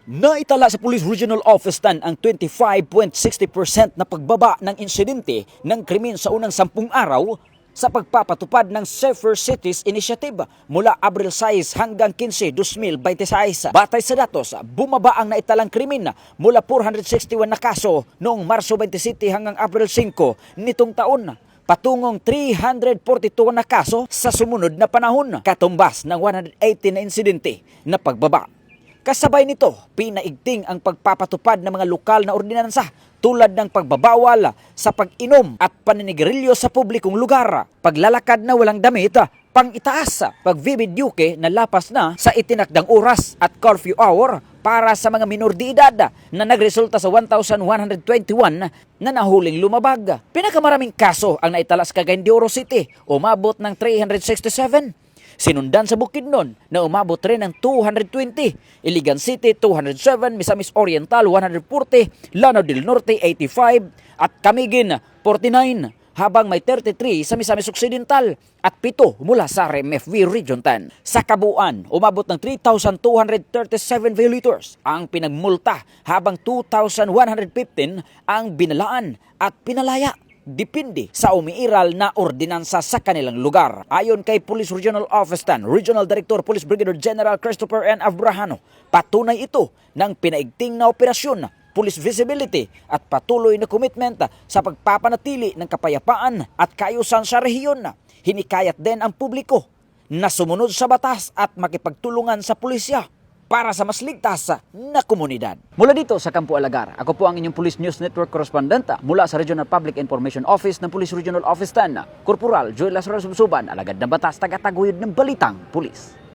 Naitala sa Police Regional Office 10 ang 25.60% na pagbaba ng insidente ng krimen sa unang 10 araw sa pagpapatupad ng Safer Cities Initiative mula Abril 6 hanggang 15, 2026. Batay sa datos, bumaba ang naitalang krimen mula 461 na kaso noong Marso 27 hanggang Abril 5 nitong taon, patungong 342 na kaso sa sumunod na panahon, katumbas ng 180 na insidente na pagbaba. Kasabay nito, pinaigting ang pagpapatupad ng mga lokal na ordinansa tulad ng pagbabawal sa pag-inom at paninigarilyo sa publikong lugar, paglalakad na walang damit, pang-itaas, pagbibidyuke na lapas na sa itinakdang oras at curfew hour para sa mga minor de edad na nagresulta sa 1,121 na nahuling lumabag. Pinakamaraming kaso ang naitala sa Cagayan de Oro City, umabot ng 367. Sinundan sa Bukidnon na umabot rin ng 220, Iligan City 207, Misamis Oriental 140, Lanao del Norte 85 at Camiguin 49, habang may 33 sa Misamis Occidental at 7 mula sa RMFV Region 10. Sa kabuuan, umabot ng 3,237 violators ang pinagmulta habang 2,115 ang binalaan at pinalaya. Depende sa umiiral na ordinansa sa kanilang lugar. Ayon kay Police Regional Office 10, Regional Director Police Brigadier General Christopher N. Abrahano, patunay ito ng pinaigting na operasyon, police visibility at patuloy na commitment sa pagpapanatili ng kapayapaan at kaayusan sa rehiyon. Hinikayat din ang publiko na sumunod sa batas at makipagtulungan sa pulisya para sa mas ligtas na komunidad. Mula dito sa Campo Alagar, ako po ang inyong Police News Network correspondent mula sa Regional Public Information Office ng Police Regional Office 10, Corporal Joel Lazaro Subsuban, alagad ng batas, tagataguyod ng Balitang Pulis.